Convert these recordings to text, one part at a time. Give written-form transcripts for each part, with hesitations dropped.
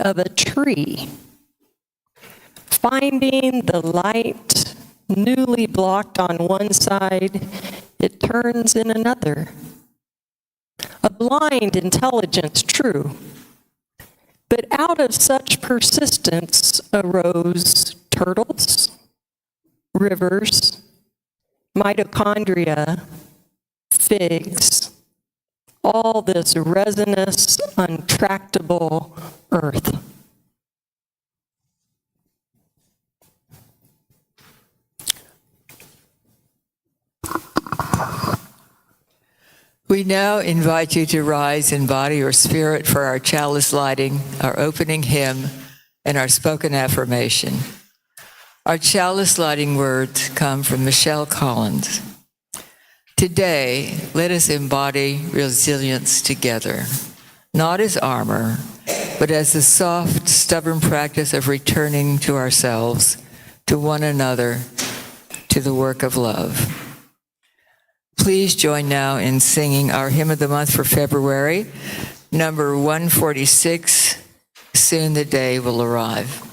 of a tree. Finding the light newly blocked on one side, it turns in another. A blind intelligence, true. But out of such persistence arose turtles, rivers, mitochondria, figs, all this resinous, untractable earth. We now invite you to rise in body or spirit for our chalice lighting, our opening hymn, and our spoken affirmation. Our chalice lighting words come from Michelle Collins. Today, let us embody resilience together, not as armor, but as the soft, stubborn practice of returning to ourselves, to one another, to the work of love. Please join now in singing our hymn of the month for February, number 146, Soon the Day Will Arrive.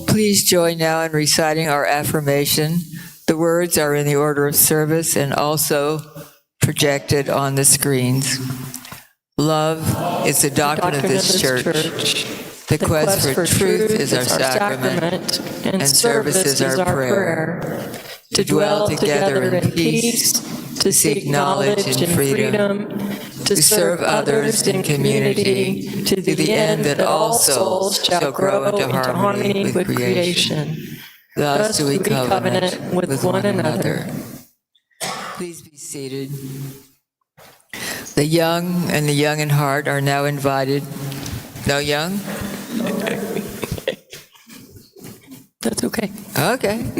Please join now in reciting our affirmation. The words are in the order of service and also projected on the screens. Love is the doctrine of this church. The quest for truth is our sacrament, and service is our prayer. To dwell together in peace, to seek knowledge and freedom, to serve others in community, to the end that all souls shall grow into harmony with creation. Thus do we covenant with one another. Please be seated. The young and the young in heart are now invited. No young? That's okay. Okay.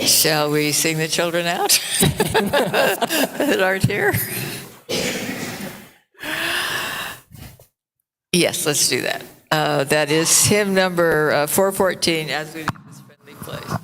Shall we sing the children out that aren't here? Yes, let's do that. That is hymn number 414, As We Leave This Friendly Place.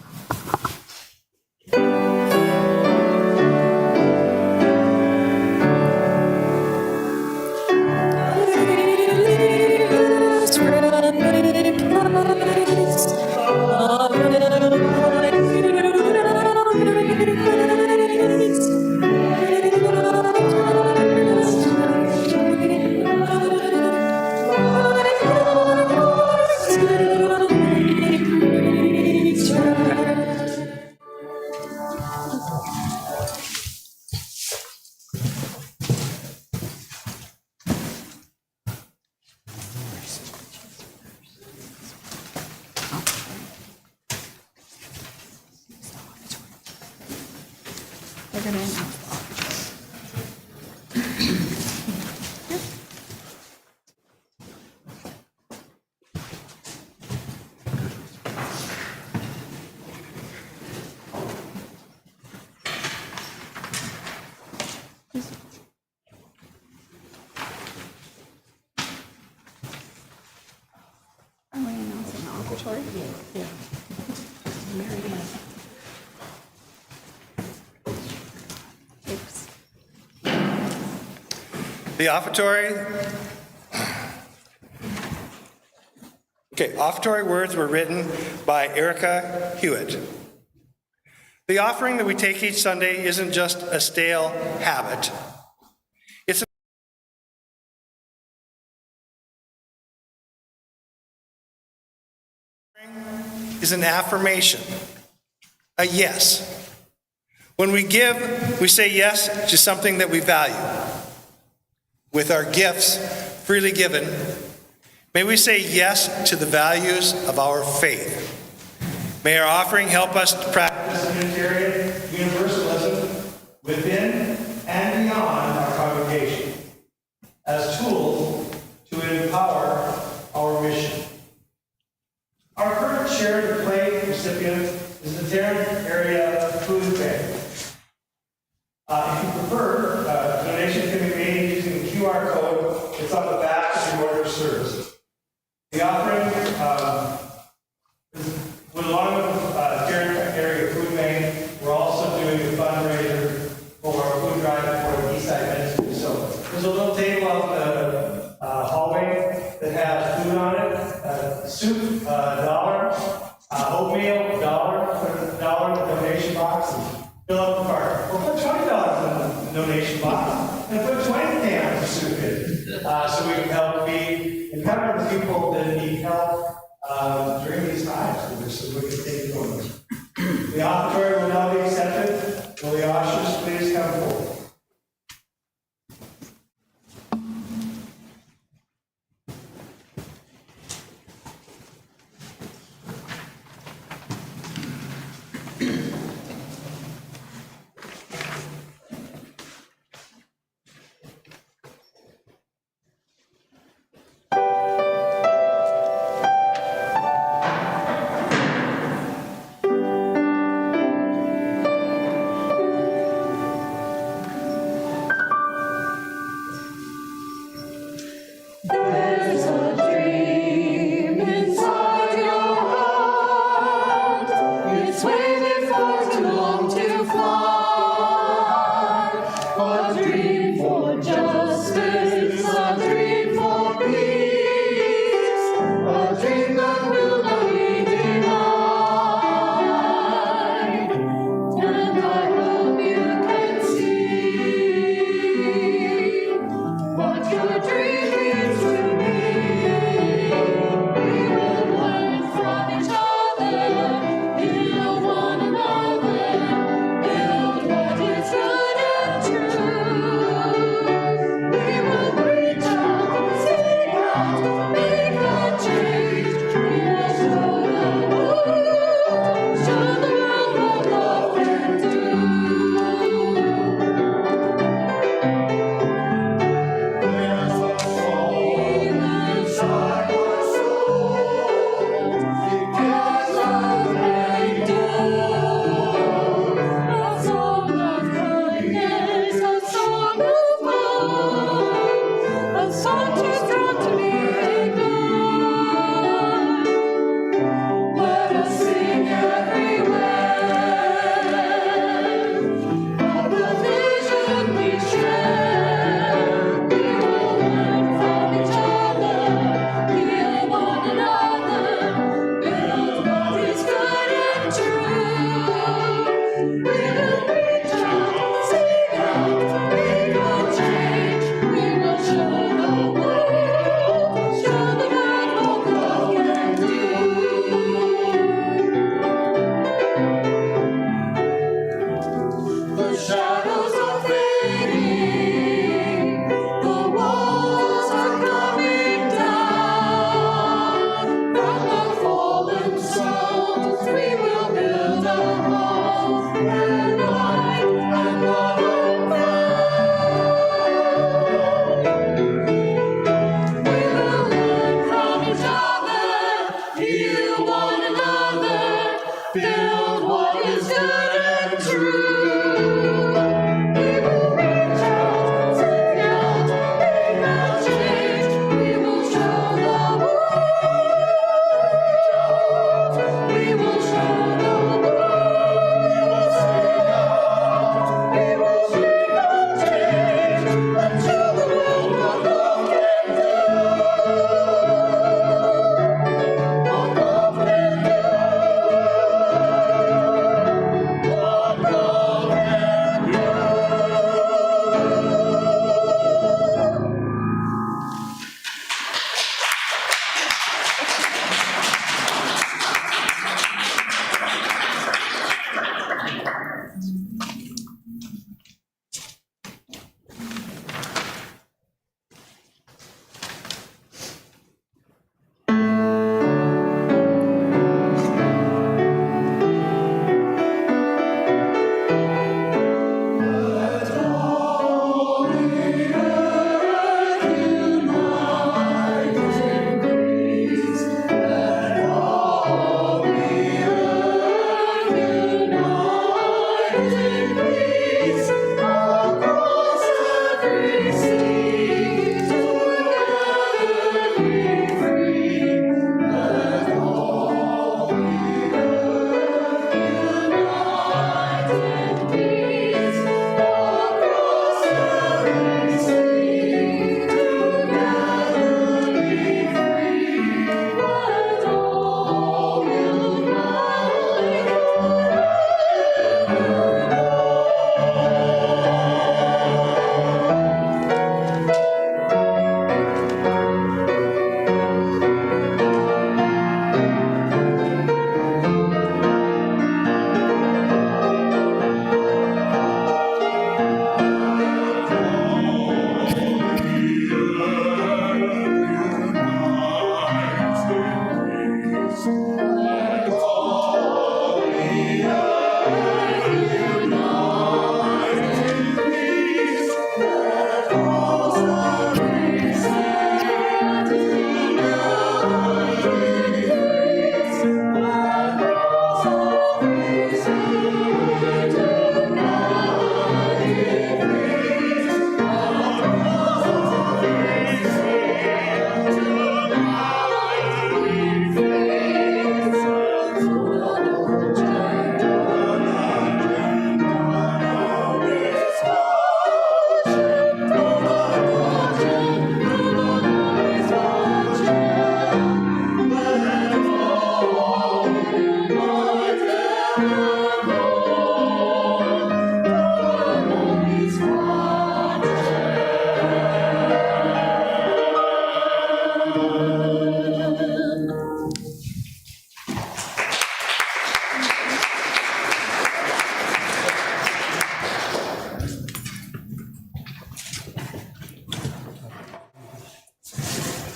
The offertory. Okay, offertory words were written by Erica Hewitt. The offering that we take each Sunday isn't just a stale habit. It's an affirmation, a yes. When we give, we say yes to something that we value. With our gifts freely given, may we say yes to the values of our faith. May our offering help us to practice Unitarian Universalism within and beyond our congregation as tools to empower our mission. Our current share of plate recipient is the Tarrant Area Food Bank. If you prefer, donations can be made using the QR code. It's on the back of the order of service. The offering, along with Tarrant Area Food Bank, we're also doing a fundraiser for our food drive for the Eastside Ministry. So there's a little table out the hallway that has food on it. Soup, $1. Oatmeal, $1. Put $1 in the donation box and fill up the cart. Or put $20 in the donation box and put 20 cans of soup in. So we can help feed and cover the people that need help during these times. So we can take it on. The offertory will now be accepted. Will the ushers please come forward?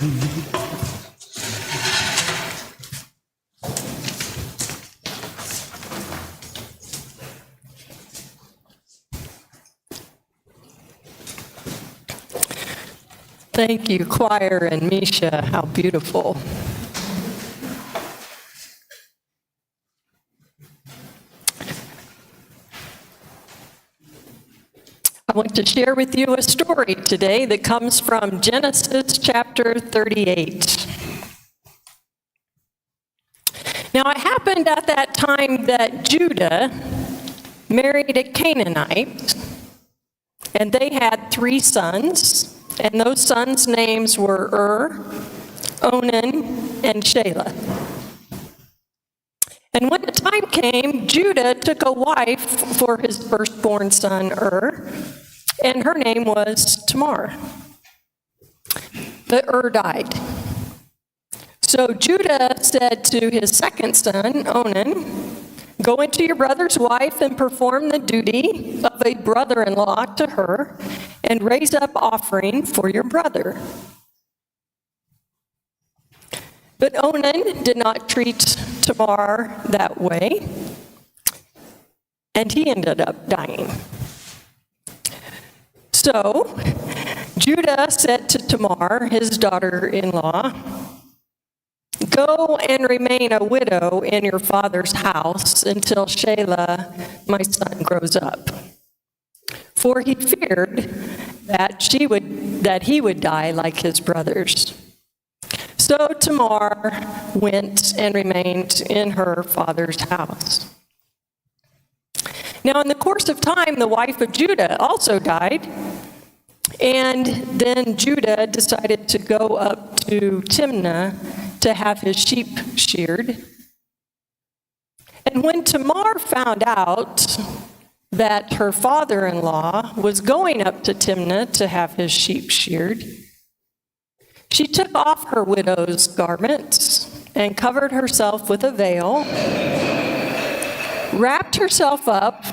Thank you, choir and Misha. How beautiful. I want to share with you a story today that comes from Genesis chapter 38. Now, it happened at that time that Judah married a Canaanite, and they had 3 sons, and those sons' names were Onan, and Shelah. And when the time came, Judah took a wife for his firstborn son, and her name was Tamar. But died. So Judah said to his second son, Onan, "Go into your brother's wife and perform the duty of a brother-in-law to her, and raise up offering for your brother." But Onan did not treat Tamar that way, and he ended up dying. So Judah said to Tamar, his daughter-in-law, "Go and remain a widow in your father's house until Shelah, my son, grows up." For he feared that he would die like his brothers. So Tamar went and remained in her father's house. Now, in the course of time, the wife of Judah also died, and then Judah decided to go up to Timnah to have his sheep sheared. And when Tamar found out that her father-in-law was going up to Timnah to have his sheep sheared, she took off her widow's garments and covered herself with a veil, wrapped herself up,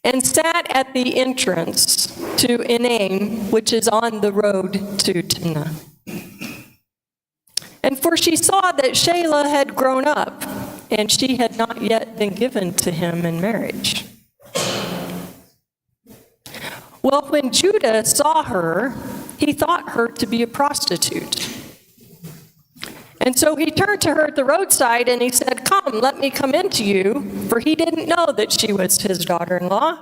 and sat at the entrance to Enaim, which is on the road to Timnah. And for she saw that Shelah had grown up, and she had not yet been given to him in marriage. Well, when Judah saw her, he thought her to be a prostitute. And so he turned to her at the roadside and he said, "Come, let me come into you," for he didn't know that she was his daughter-in-law.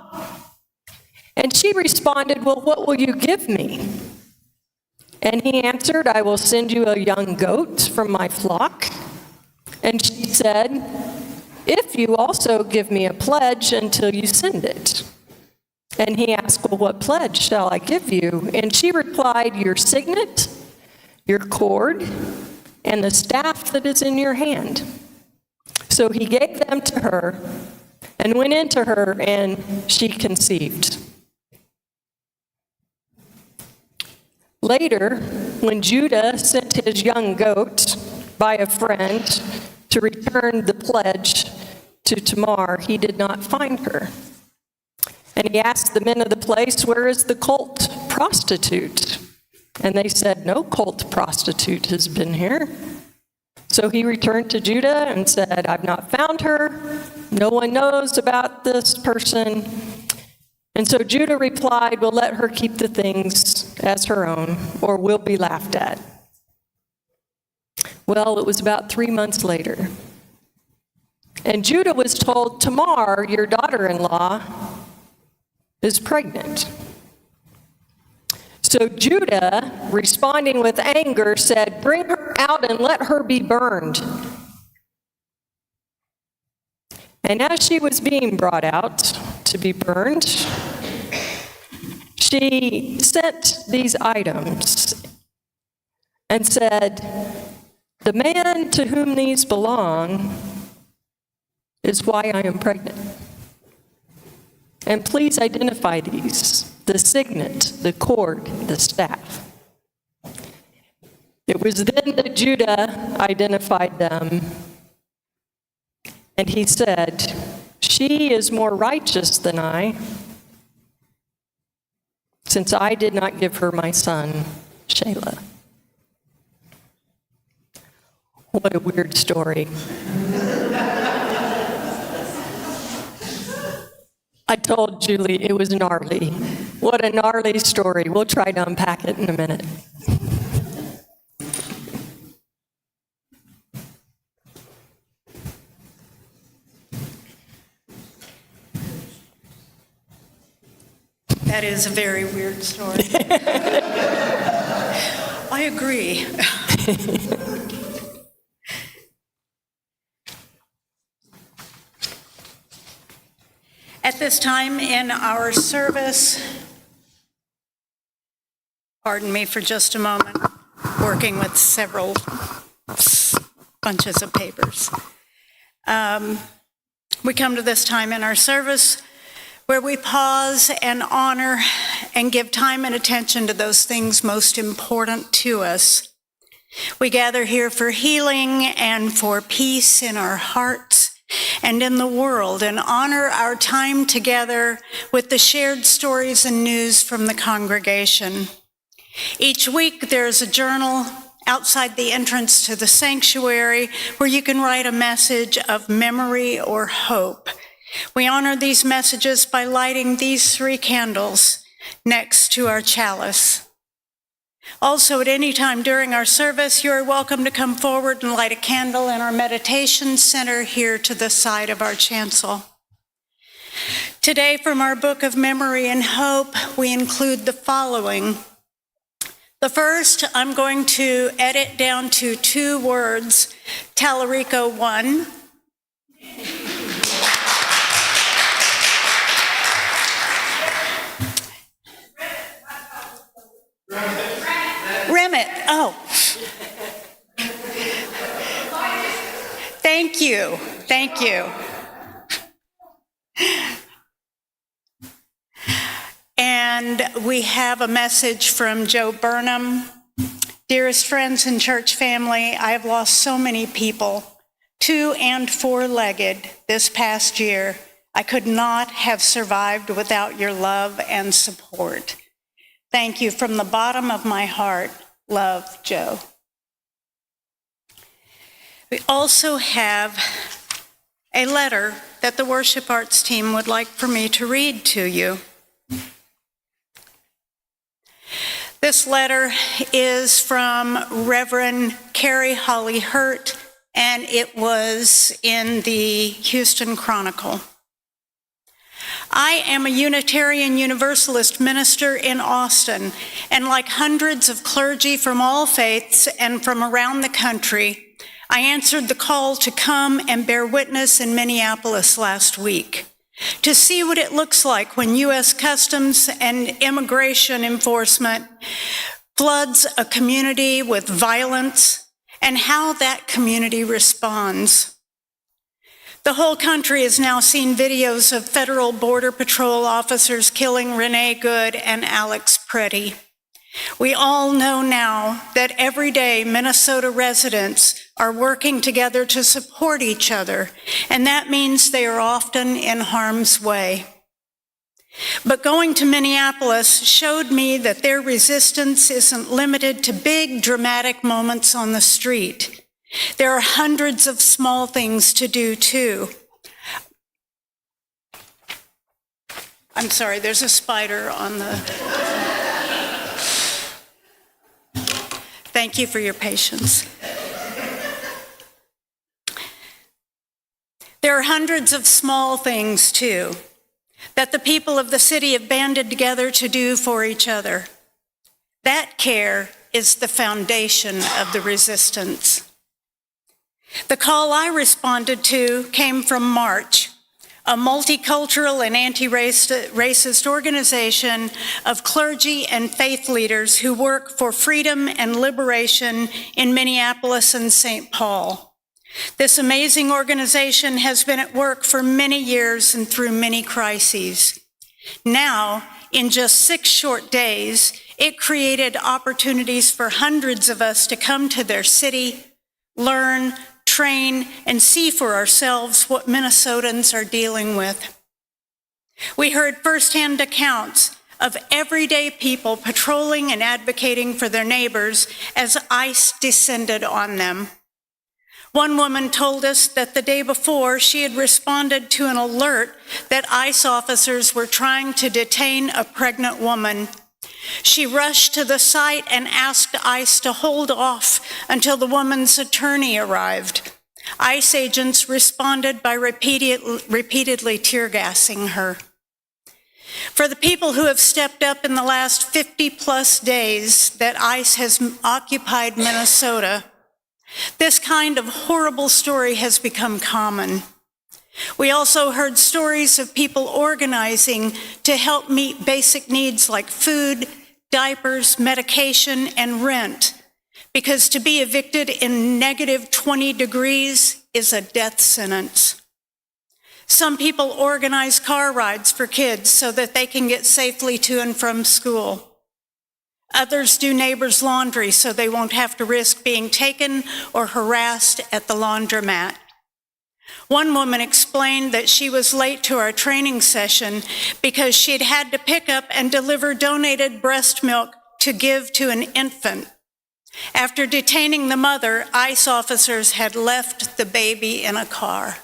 And she responded, "Well, what will you give me?" And he answered, "I will send you a young goat from my flock." And she said, "If you also give me a pledge until you send it." And he asked, "Well, what pledge shall I give you?" And she replied, "Your signet, your cord, and the staff that is in your hand." So he gave them to her and went into her, and she conceived. Later, when Judah sent his young goat by a friend to return the pledge to Tamar, he did not find her. And he asked the men of the place, "Where is the cult prostitute?" And they said, "No cult prostitute has been here." So he returned to Judah and said, "I've not found her. No one knows about this person." And so Judah replied, "Well, let her keep the things as her own, or we'll be laughed at." Well, it was about 3 months later. And Judah was told, "Tamar, your daughter-in-law, is pregnant." So Judah, responding with anger, said, "Bring her out and let her be burned." And as she was being brought out to be burned, she sent these items and said, "The man to whom these belong is why I am pregnant. And please identify these: the signet, the cord, the staff." It was then that Judah identified them, and he said, "She is more righteous than I, since I did not give her my son, Shelah." What a weird story. I told Julie it was gnarly. What a gnarly story. We'll try to unpack it in a minute. That is a very weird story. I agree. At this time in our service, pardon me for just a moment, working with several bunches of papers. We come to this time in our service where we pause and honor and give time and attention to those things most important to us. We gather here for healing and for peace in our hearts and in the world, and honor our time together with the shared stories and news from the congregation. Each week there's a journal outside the entrance to the sanctuary where you can write a message of memory or hope. We honor these messages by lighting these 3 candles next to our chalice. Also, at any time during our service, you are welcome to come forward and light a candle in our meditation center here to the side of our chancel. Today, from our book of memory and hope, we include the following. The first, I'm going to edit down to 2 words, Talarico 1. Remit. Oh. Thank you. Thank you. And we have a message from Joe Burnham. Dearest friends and church family, I have lost so many people, 2- and 4-legged, this past year. I could not have survived without your love and support. Thank you from the bottom of my heart. Love, Joe. We also have a letter that the worship arts team would like for me to read to you. This letter is from Reverend Carrie Holly Hurt, and it was in the Houston Chronicle. I am a Unitarian Universalist minister in Austin, and like hundreds of clergy from all faiths and from around the country, I answered the call to come and bear witness in Minneapolis last week, to see what it looks like when U.S. Customs and Immigration Enforcement floods a community with violence and how that community responds. The whole country has now seen videos of Federal Border Patrol officers killing Renee Good and Alex Preddy. We all know now that every day Minnesota residents are working together to support each other, and that means they are often in harm's way. But going to Minneapolis showed me that their resistance isn't limited to big, dramatic moments on the street. There are hundreds of small things to do, too. I'm sorry, there's a spider on the... Thank you for your patience. There are hundreds of small things, too, that the people of the city have banded together to do for each other. That care is the foundation of the resistance. The call I responded to came from March, a multicultural and anti-racist organization of clergy and faith leaders who work for freedom and liberation in Minneapolis and St. Paul. This amazing organization has been at work for many years and through many crises. Now, in just 6 short days, it created opportunities for hundreds of us to come to their city, learn, train, and see for ourselves what Minnesotans are dealing with. We heard firsthand accounts of everyday people patrolling and advocating for their neighbors as ICE descended on them. One woman told us that the day before she had responded to an alert that ICE officers were trying to detain a pregnant woman. She rushed to the site and asked ICE to hold off until the woman's attorney arrived. ICE agents responded by repeatedly tear gassing her. For the people who have stepped up in the last 50 plus days that ICE has occupied Minnesota, this kind of horrible story has become common. We also heard stories of people organizing to help meet basic needs like food, diapers, medication, and rent, because to be evicted in negative 20 degrees is a death sentence. Some people organize car rides for kids so that they can get safely to and from school. Others do neighbors' laundry so they won't have to risk being taken or harassed at the laundromat. One woman explained that she was late to our training session because she'd had to pick up and deliver donated breast milk to give to an infant. After detaining the mother, ICE officers had left the baby in a car.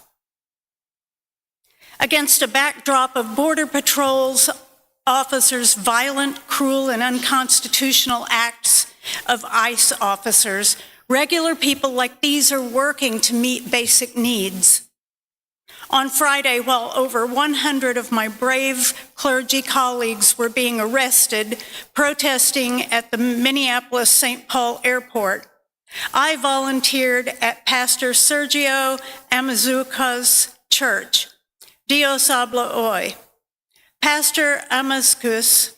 Against a backdrop of Border Patrol's officers' violent, cruel, and unconstitutional acts of ICE officers, regular people like these are working to meet basic needs. On Friday, while over 100 of my brave clergy colleagues were being arrested, protesting at the Minneapolis-St. Paul airport, I volunteered at Pastor Sergio Amazuca's church, Dios habla hoy. Pastor Amazcus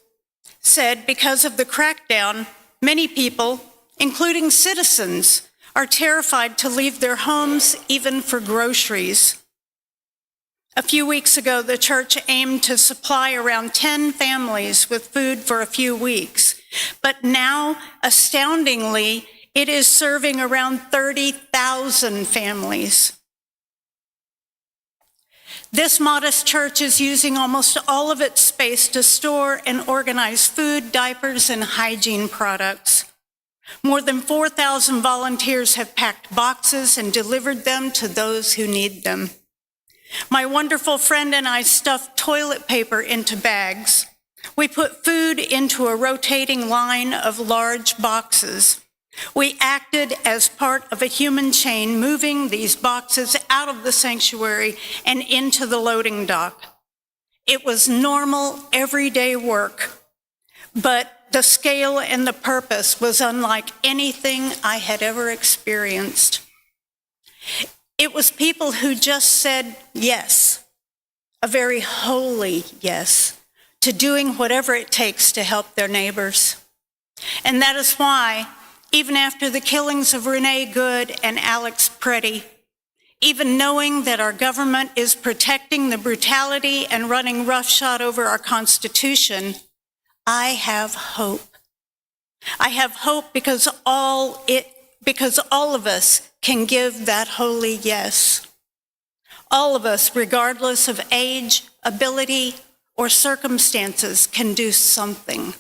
said because of the crackdown, many people, including citizens, are terrified to leave their homes even for groceries. A few weeks ago, the church aimed to supply around 10 families with food for a few weeks, but now, astoundingly, it is serving around 30,000 families. This modest church is using almost all of its space to store and organize food, diapers, and hygiene products. More than 4,000 volunteers have packed boxes and delivered them to those who need them. My wonderful friend and I stuffed toilet paper into bags. We put food into a rotating line of large boxes. We acted as part of a human chain, moving these boxes out of the sanctuary and into the loading dock. It was normal, everyday work, but the scale and the purpose was unlike anything I had ever experienced. It was people who just said yes, a very holy yes, to doing whatever it takes to help their neighbors. And that is why, even after the killings of Renee Good and Alex Preddy, even knowing that our government is protecting the brutality and running roughshod over our Constitution, I have hope. I have hope because all of us can give that holy yes. All of us, regardless of age, ability, or circumstances, can do something.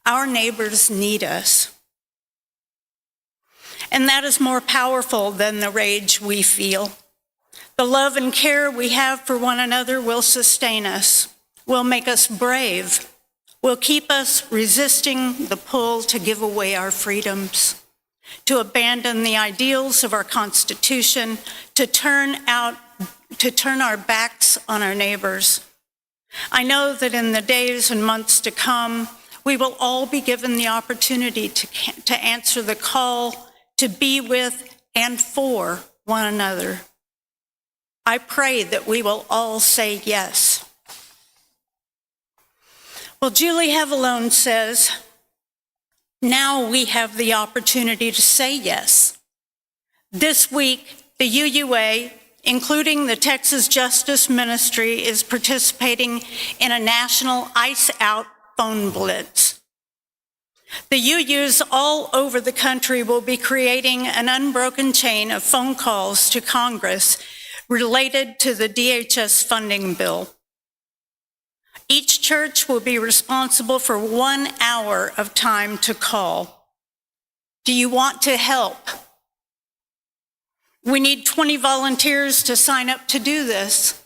Our neighbors need us. And that is more powerful than the rage we feel. The love and care we have for one another will sustain us, will make us brave, will keep us resisting the pull to give away our freedoms, to abandon the ideals of our Constitution, to turn our backs on our neighbors. I know that in the days and months to come, we will all be given the opportunity to answer the call to be with and for one another. I pray that we will all say yes. Well, Julie Hevelone says, now we have the opportunity to say yes. This week, the UUA, including the Texas Justice Ministry, is participating in a national ICE Out phone blitz. The UUs all over the country will be creating an unbroken chain of phone calls to Congress related to the DHS funding bill. Each church will be responsible for 1 hour of time to call. Do you want to help? We need 20 volunteers to sign up to do this.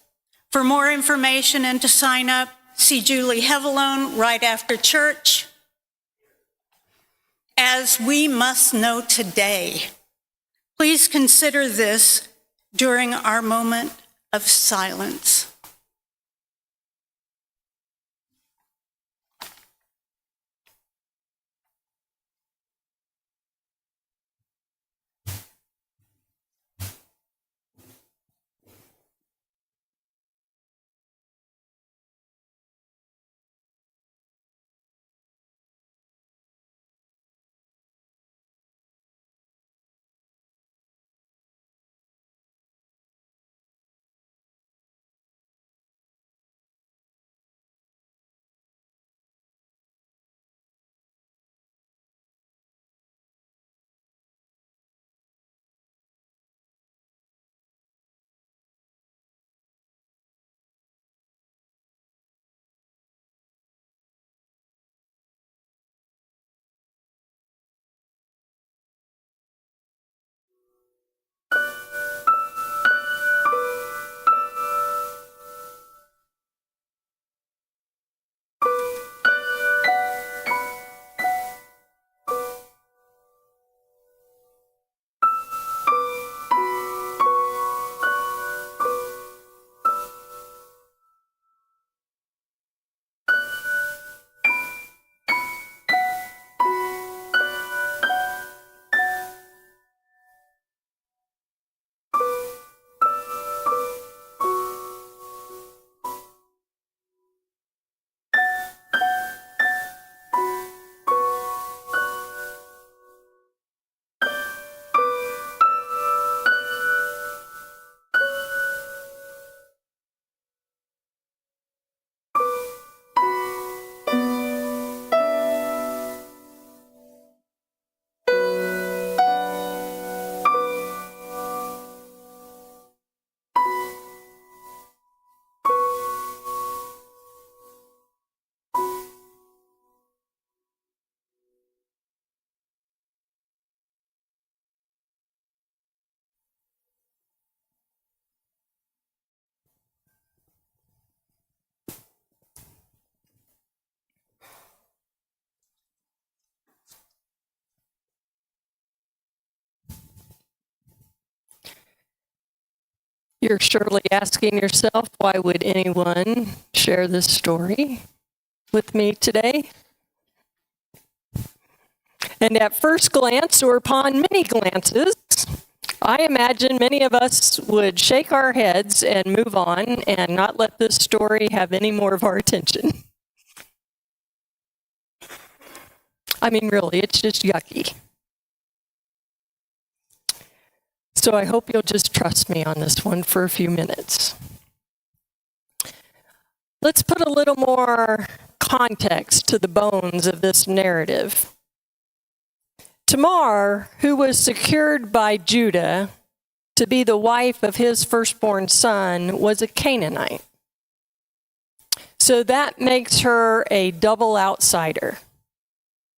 For more information and to sign up, see Julie Hevelone right after church. As we must know today, please consider this during our moment of silence. You're surely asking yourself, why would anyone share this story with me today? And at first glance, or upon many glances, I imagine many of us would shake our heads and move on and not let this story have any more of our attention. I mean, really, it's just yucky. So I hope you'll just trust me on this one for a few minutes. Let's put a little more context to the bones of this narrative. Tamar, who was secured by Judah to be the wife of his firstborn son, was a Canaanite. So that makes her a double outsider.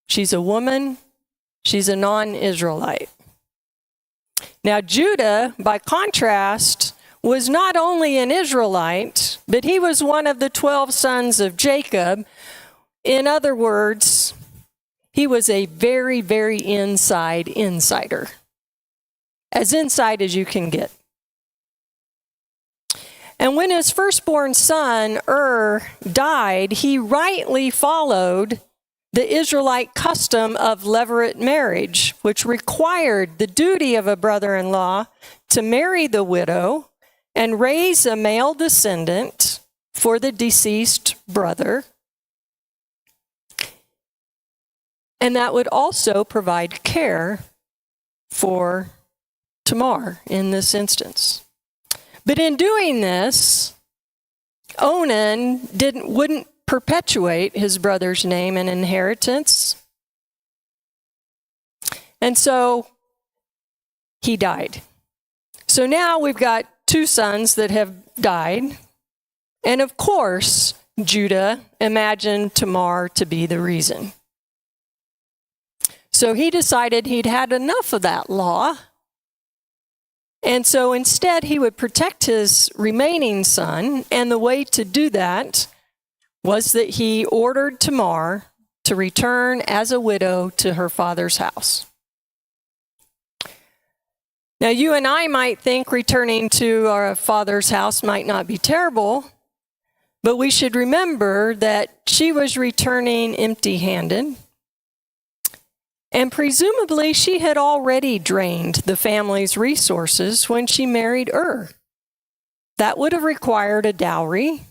She's a woman, she's a non-Israelite. Now, Judah, by contrast, was not only an Israelite, but he was one of the 12 sons of Jacob. In other words, he was a very, very insider. As inside as you can get. And when his firstborn son, died, he rightly followed the Israelite custom of levirate marriage, which required the duty of a brother-in-law to marry the widow and raise a male descendant for the deceased brother. And that would also provide care for Tamar in this instance. But in doing this, Onan wouldn't perpetuate his brother's name and inheritance. And so he died. So now we've got two sons that have died. And of course, Judah imagined Tamar to be the reason. So he decided he'd had enough of that law. And so instead, he would protect his remaining son, and the way to do that was that he ordered Tamar to return as a widow to her father's house. Now, you and I might think returning to our father's house might not be terrible, but we should remember that she was returning empty-handed, and presumably she had already drained the family's resources when she married That would have required a dowry.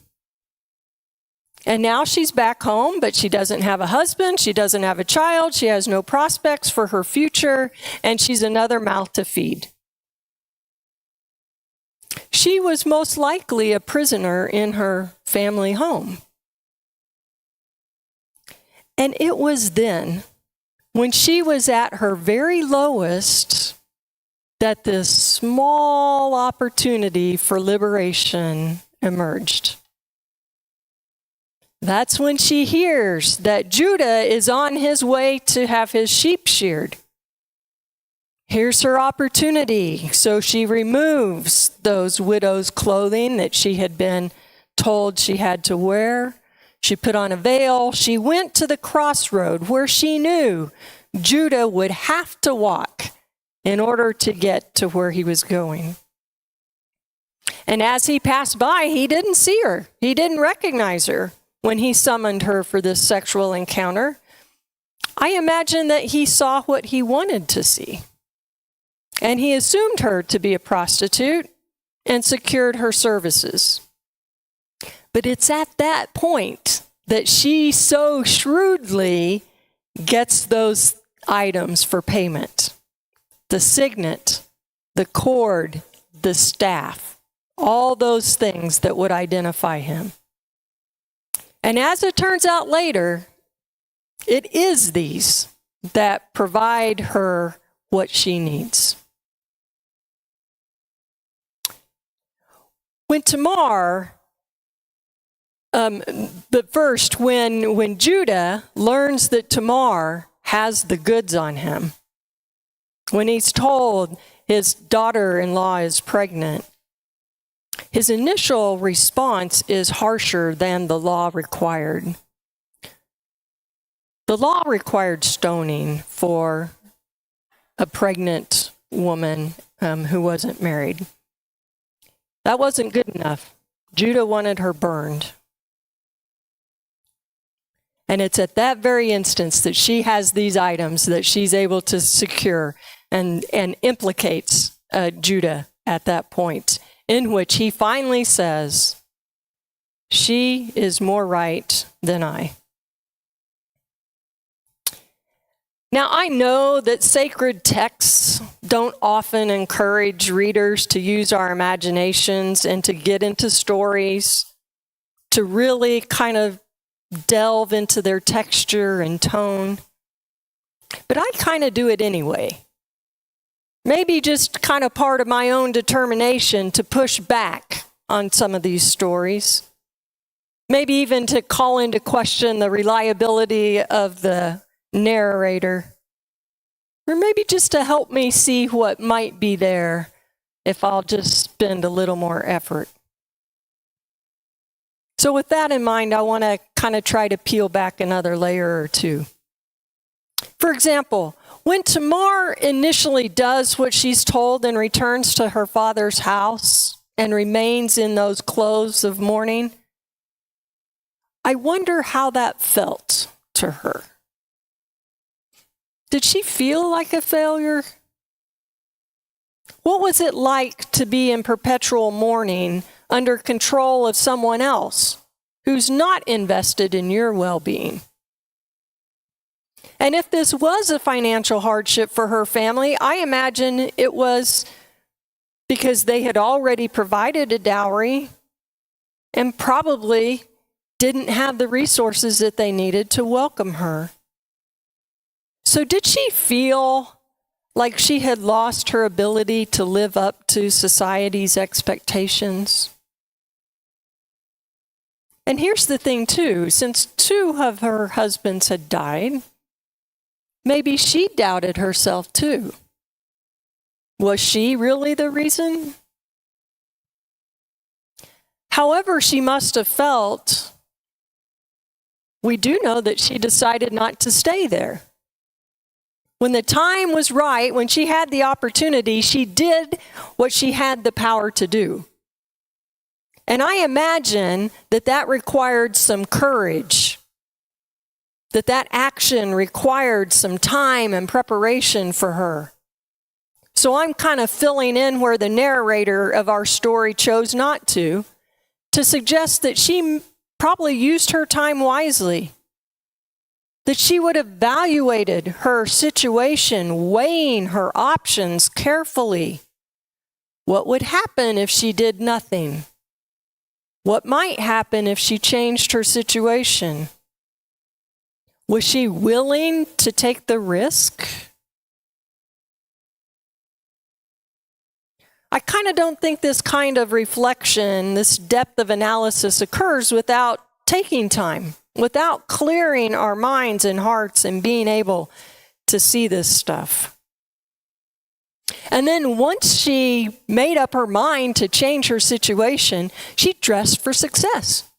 And now she's back home, but she doesn't have a husband, she doesn't have a child, she has no prospects for her future, and she's another mouth to feed. She was most likely a prisoner in her family home. And it was then, when she was at her very lowest, that this small opportunity for liberation emerged. That's when she hears that Judah is on his way to have his sheep sheared. Here's her opportunity. So she removes those widow's clothing that she had been told she had to wear. She put on a veil. She went to the crossroad where she knew Judah would have to walk in order to get to where he was going. And as he passed by, he didn't see her. He didn't recognize her when he summoned her for this sexual encounter. I imagine that he saw what he wanted to see. And he assumed her to be a prostitute and secured her services. But it's at that point that she so shrewdly gets those items for payment. The signet, the cord, the staff, all those things that would identify him. And as it turns out later, it is these that provide her what she needs. When Tamar, but first, when Judah learns that Tamar has the goods on him, when he's told his daughter-in-law is pregnant, his initial response is harsher than the law required. The law required stoning for a pregnant woman who wasn't married. That wasn't good enough. Judah wanted her burned. And it's at that very instance that she has these items that she's able to secure and implicates Judah at that point, in which he finally says, she is more right than I. Now, I know that sacred texts don't often encourage readers to use our imaginations and to get into stories, to really kind of delve into their texture and tone. But I kind of do it anyway. Maybe just kind of part of my own determination to push back on some of these stories. Maybe even to call into question the reliability of the narrator. Or maybe just to help me see what might be there if I'll just spend a little more effort. So with that in mind, I want to kind of try to peel back another layer or two. For example, when Tamar initially does what she's told and returns to her father's house and remains in those clothes of mourning, I wonder how that felt to her. Did she feel like a failure? What was it like to be in perpetual mourning under control of someone else who's not invested in your well-being? And if this was a financial hardship for her family, I imagine it was because they had already provided a dowry and probably didn't have the resources that they needed to welcome her. So did she feel like she had lost her ability to live up to society's expectations? And here's the thing too, since 2 of her husbands had died, maybe she doubted herself too. Was she really the reason? However she must have felt, we do know that she decided not to stay there. When the time was right, when she had the opportunity, she did what she had the power to do. And I imagine that required some courage, that action required some time and preparation for her. So I'm kind of filling in where the narrator of our story chose not to suggest that she probably used her time wisely, that she would have evaluated her situation, weighing her options carefully. What would happen if she did nothing? What might happen if she changed her situation? Was she willing to take the risk? I kind of don't think this kind of reflection, this depth of analysis occurs without taking time, without clearing our minds and hearts and being able to see this stuff. And then once she made up her mind to change her situation, she dressed for success.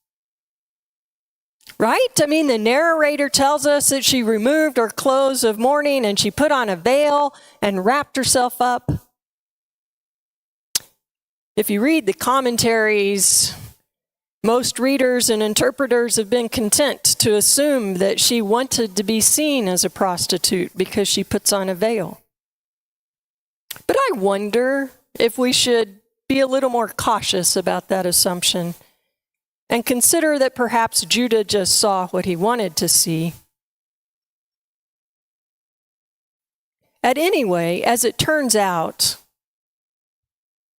Right? I mean, the narrator tells us that she removed her clothes of mourning and she put on a veil and wrapped herself up. If you read the commentaries, most readers and interpreters have been content to assume that she wanted to be seen as a prostitute because she puts on a veil. But I wonder if we should be a little more cautious about that assumption and consider that perhaps Judah just saw what he wanted to see. At any rate, as it turns out,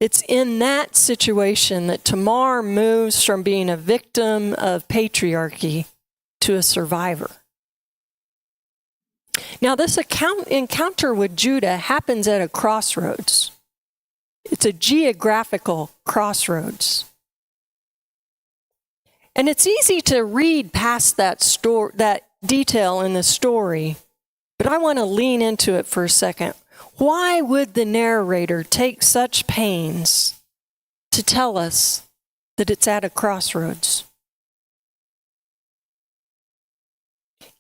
it's in that situation that Tamar moves from being a victim of patriarchy to a survivor. Now, this encounter with Judah happens at a crossroads. It's a geographical crossroads. And it's easy to read past that detail in the story, but I want to lean into it for a second. Why would the narrator take such pains to tell us that it's at a crossroads?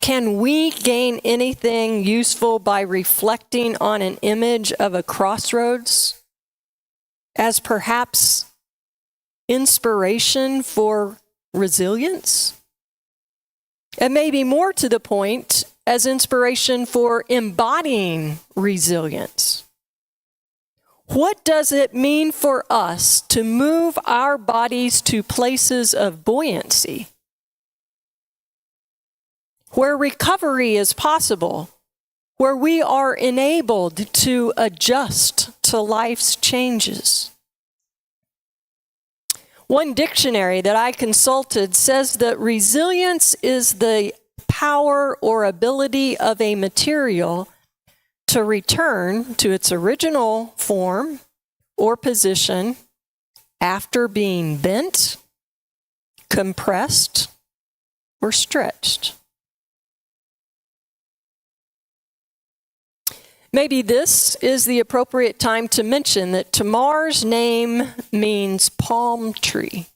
Can we gain anything useful by reflecting on an image of a crossroads as perhaps inspiration for resilience? And maybe more to the point, as inspiration for embodying resilience. What does it mean for us to move our bodies to places of buoyancy, where recovery is possible, where we are enabled to adjust to life's changes? One dictionary that I consulted says that resilience is the power or ability of a material to return to its original form or position after being bent, compressed, or stretched. Maybe this is the appropriate time to mention that Tamar's name means palm tree.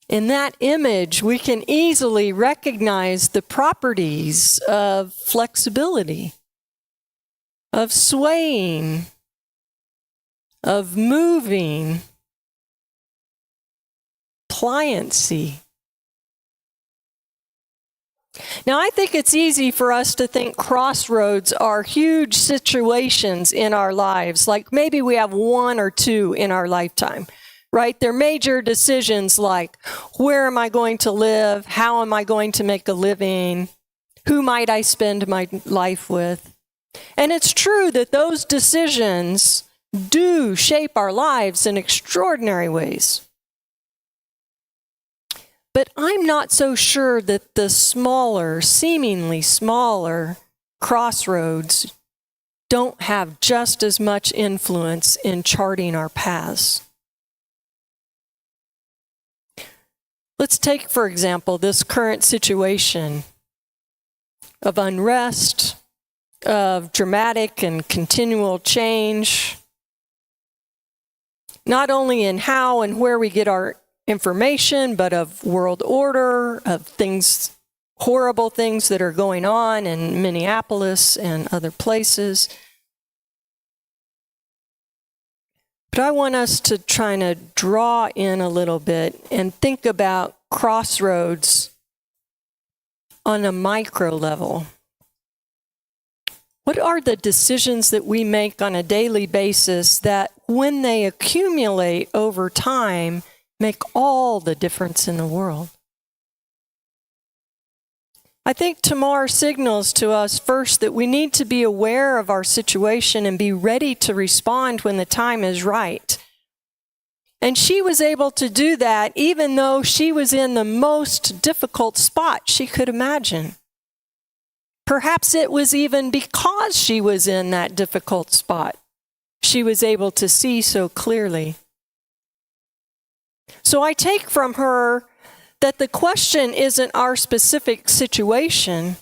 In that image, we can easily recognize the properties of flexibility, of swaying, of moving, pliancy. Now, I think it's easy for us to think crossroads are huge situations in our lives, like maybe we have one or two in our lifetime. Right? They're major decisions like, where am I going to live? How am I going to make a living? Who might I spend my life with? And it's true that those decisions do shape our lives in extraordinary ways. But I'm not so sure that the smaller, seemingly smaller crossroads don't have just as much influence in charting our paths. Let's take, for example, this current situation of unrest, of dramatic and continual change, not only in how and where we get our information, but of world order, of things, horrible things that are going on in Minneapolis and other places. But I want us to try to draw in a little bit and think about crossroads on a micro level. What are the decisions that we make on a daily basis that, when they accumulate over time, make all the difference in the world? I think Tamar signals to us first that we need to be aware of our situation and be ready to respond when the time is right. And she was able to do that even though she was in the most difficult spot she could imagine. Perhaps it was even because she was in that difficult spot she was able to see so clearly. So I take from her that the question isn't our specific situation,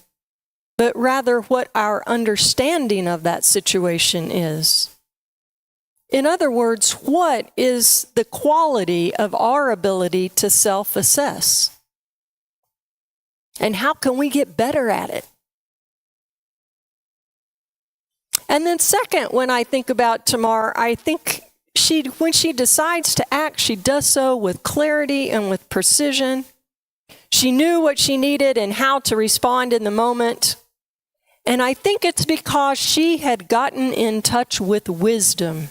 but rather what our understanding of that situation is. In other words, what is the quality of our ability to self-assess? And how can we get better at it? And then second, when I think about Tamar, I think when she decides to act, she does so with clarity and with precision. She knew what she needed and how to respond in the moment. And I think it's because she had gotten in touch with wisdom,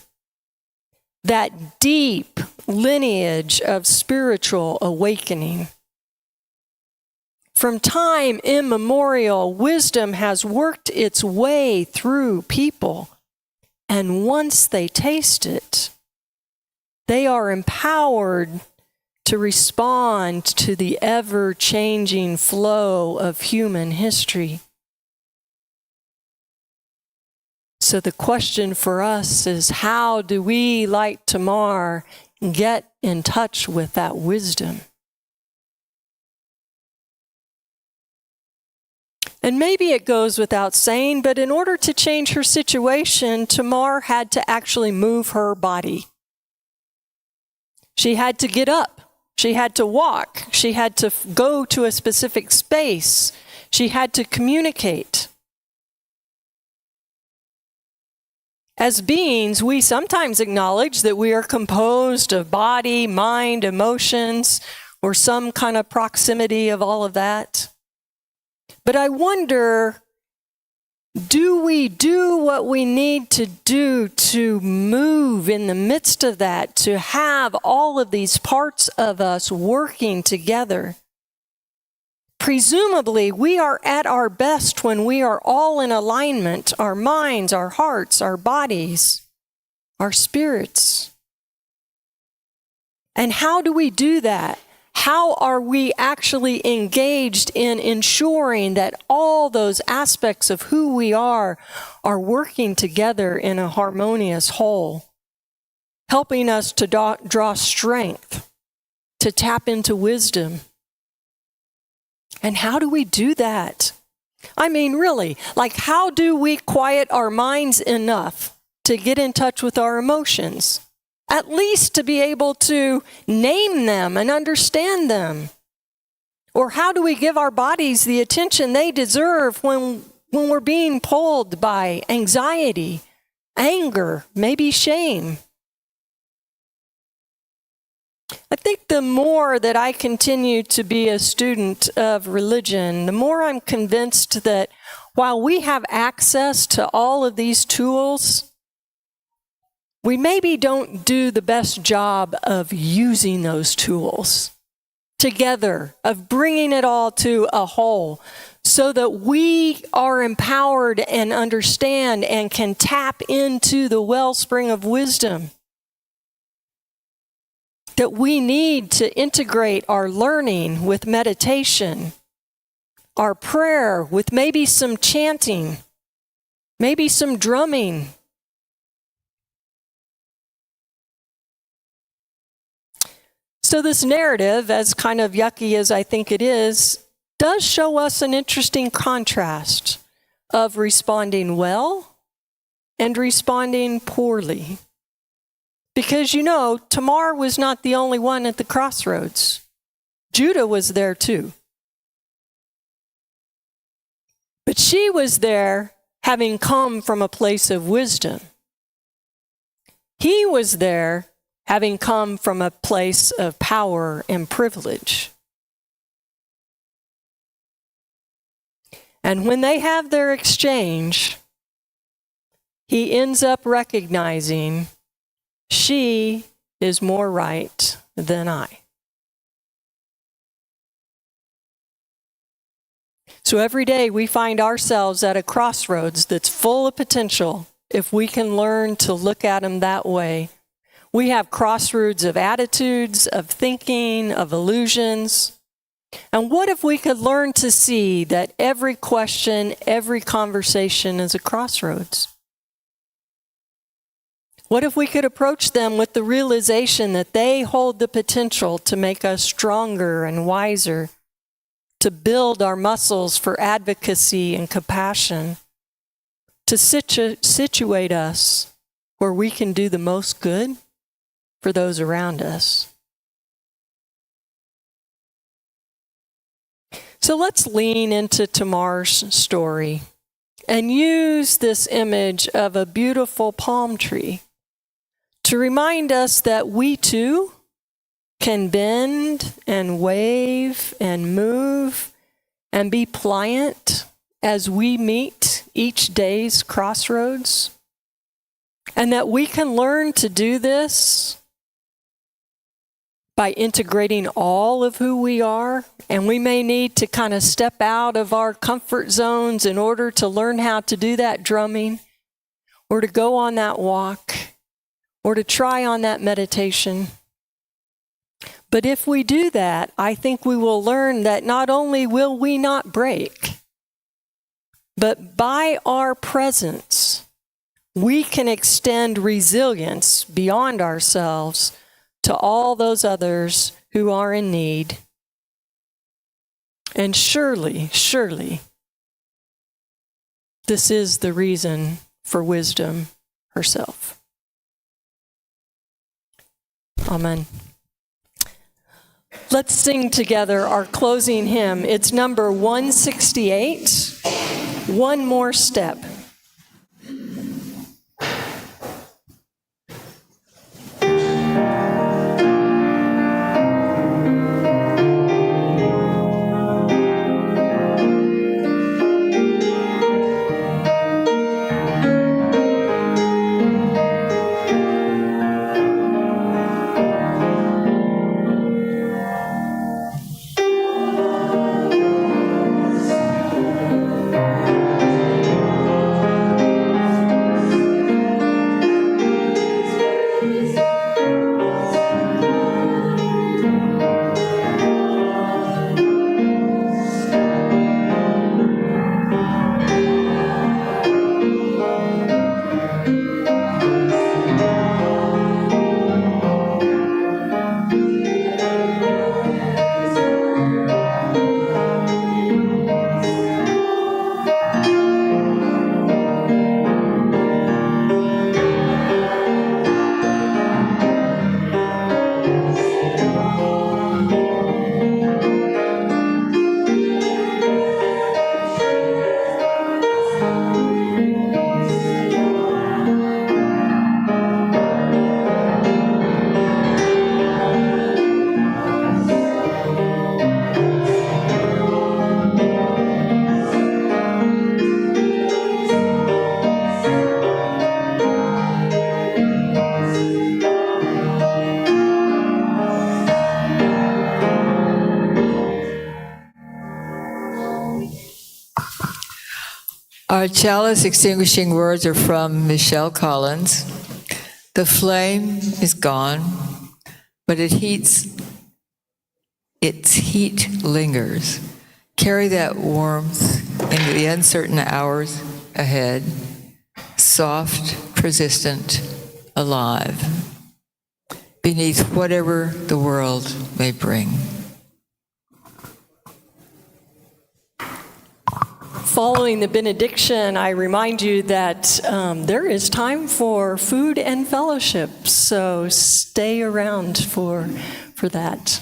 that deep lineage of spiritual awakening. From time immemorial, wisdom has worked its way through people, and once they taste it, they are empowered to respond to the ever-changing flow of human history. So the question for us is, how do we, like Tamar, get in touch with that wisdom? And maybe it goes without saying, but in order to change her situation, Tamar had to actually move her body. She had to get up. She had to walk. She had to go to a specific space. She had to communicate. As beings, we sometimes acknowledge that we are composed of body, mind, emotions, or some kind of proximity of all of that. But I wonder, do we do what we need to do to move in the midst of that, to have all of these parts of us working together? Presumably, we are at our best when we are all in alignment, our minds, our hearts, our bodies, our spirits. And how do we do that? How are we actually engaged in ensuring that all those aspects of who we are working together in a harmonious whole, helping us to draw strength, to tap into wisdom? And how do we do that? I mean, really, like, how do we quiet our minds enough to get in touch with our emotions? At least to be able to name them and understand them. Or how do we give our bodies the attention they deserve when we're being pulled by anxiety, anger, maybe shame? I think the more that I continue to be a student of religion, the more I'm convinced that while we have access to all of these tools, we maybe don't do the best job of using those tools together, of bringing it all to a whole, so that we are empowered and understand and can tap into the wellspring of wisdom that we need to integrate our learning with meditation, our prayer with maybe some chanting, maybe some drumming. So this narrative, as kind of yucky as I think it is, does show us an interesting contrast of responding well and responding poorly. Because Tamar was not the only one at the crossroads. Judah was there too. But she was there having come from a place of wisdom. He was there having come from a place of power and privilege. And when they have their exchange, he ends up recognizing she is more right than I. So every day we find ourselves at a crossroads that's full of potential if we can learn to look at them that way. We have crossroads of attitudes, of thinking, of illusions. And what if we could learn to see that every question, every conversation is a crossroads? What if we could approach them with the realization that they hold the potential to make us stronger and wiser, to build our muscles for advocacy and compassion, to situate us where we can do the most good for those around us? So let's lean into Tamar's story and use this image of a beautiful palm tree to remind us that we too can bend and wave and move and be pliant as we meet each day's crossroads, and that we can learn to do this by integrating all of who we are. And we may need to kind of step out of our comfort zones in order to learn how to do that drumming, or to go on that walk, or to try on that meditation. But if we do that, I think we will learn that not only will we not break, but by our presence, we can extend resilience beyond ourselves to all those others who are in need. And surely, this is the reason for wisdom herself. Amen. Let's sing together our closing hymn. It's number 168, One More Step. Our chalice extinguishing words are from Michelle Collins. The flame is gone, but its heat lingers. Carry that warmth into the uncertain hours ahead, soft, persistent, alive, beneath whatever the world may bring. following the benediction, I remind you that there is time for food and fellowship, so stay around for that.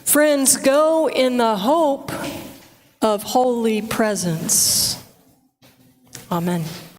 Friends, go in the hope of holy presence. Amen.